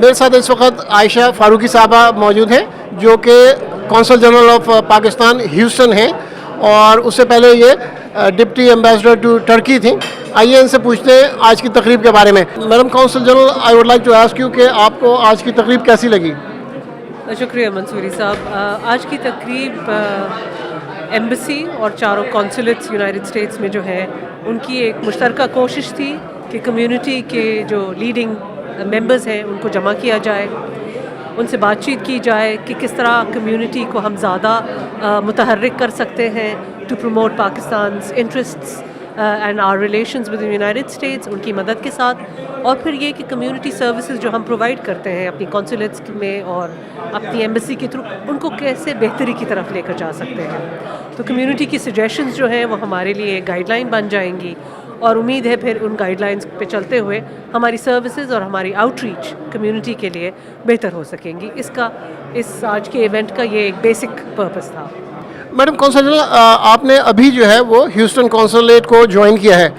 میرے ساتھ اس وقت عائشہ فاروقی صاحبہ موجود ہیں جو کہ council general of Pakistan Houston ہیں اور اس سے پہلے یہ ڈپٹی ایمبیسڈر ٹو ٹرکی تھیں. آئیے ان سے پوچھتے ہیں آج کی تقریب کے بارے میں. Madam consul general, I would like to ask you کہ آپ کو آج کی تقریب کیسی لگی؟ شکریہ منصوری صاحب. آج کی تقریب ایمبیسی اور چاروں کونسلیٹس یونائٹڈ اسٹیٹس میں جو ہے ان کی ایک مشترکہ کوشش تھی کہ کمیونٹی کے جو لیڈنگ ممبرز ہیں ان کو جمع کیا جائے, ان سے بات چیت کی جائے کہ کس طرح کمیونٹی کو ہم زیادہ متحرک کر سکتے ہیں to promote Pakistan's interests and our relations with United States, ان کی مدد کے ساتھ. اور پھر یہ کہ کمیونٹی سروسز جو ہم پرووائڈ کرتے ہیں اپنی کونسلیٹس میں اور اپنی ایمبیسی کے تھرو, ان کو کیسے بہتری کی طرف لے کر جا سکتے ہیں. تو کمیونٹی کی سجیشنز جو ہیں وہ ہمارے لیے گائیڈ لائن بن جائیں گی اور امید ہے پھر ان گائیڈ لائنس پہ چلتے ہوئے ہماری سروسز اور ہماری آؤٹ ریچ کمیونٹی کے لیے بہتر ہو سکیں گی. اس آج کے ایونٹ کا یہ ایک بیسک پرپس تھا. میڈم کونسل جنرل, آپ نے ابھی جو ہے وہ ہیوسٹن کونسلیٹ کو جوائن کیا ہے.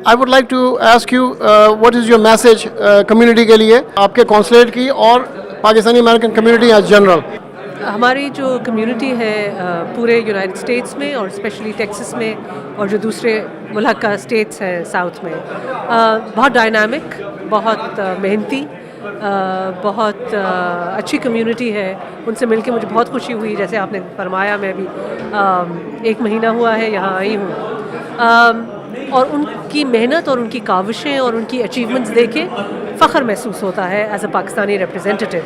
I would like to ask you what is your message community کے لیے, آپ کے کونسلیٹ کی اور Pakistani American community as general. ہماری جو کمیونٹی ہے پورے یونائٹڈ اسٹیٹس میں اور اسپیشلی ٹیکسس میں اور جو دوسرے ملحقہ اسٹیٹس ہیں ساؤتھ میں, بہت ڈائنامک, بہت محنتی, بہت اچھی کمیونٹی ہے. ان سے مل کے مجھے بہت خوشی ہوئی. جیسے آپ نے فرمایا, میں بھی 1 مہینہ ہوا ہے یہاں آئی ہوں, اور ان کی محنت اور ان کی کاوشیں اور ان کی اچیومنٹس دیکھ کے فخر محسوس ہوتا ہے ایز اے پاکستانی ریپرزینٹیو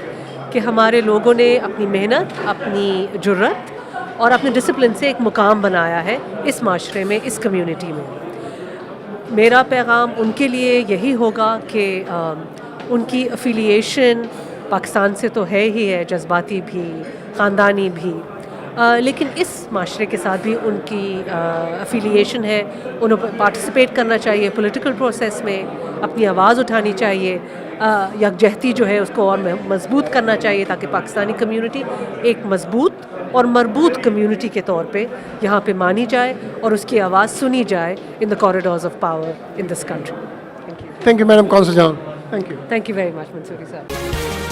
کہ ہمارے لوگوں نے اپنی محنت, اپنی جرت اور اپنے ڈسپلن سے ایک مقام بنایا ہے اس معاشرے میں, اس کمیونٹی میں. میرا پیغام ان کے لیے یہی ہوگا کہ ان کی افیلیشن پاکستان سے تو ہے ہی ہے, جذباتی بھی, خاندانی بھی, لیکن اس معاشرے کے ساتھ بھی ان کی افیلیشن ہے. انہیں پارٹیسپیٹ کرنا چاہیے پولیٹیکل پروسیس میں, اپنی آواز اٹھانی چاہیے, یکجہتی جو ہے اس کو اور مضبوط کرنا چاہیے تاکہ پاکستانی کمیونٹی ایک مضبوط اور مربوط کمیونٹی کے طور پہ یہاں پہ مانی جائے اور اس کی آواز سنی جائے in the corridors of power in this country. Thank you madam consul general. Thank you. Thank you very much, Mansoori sir.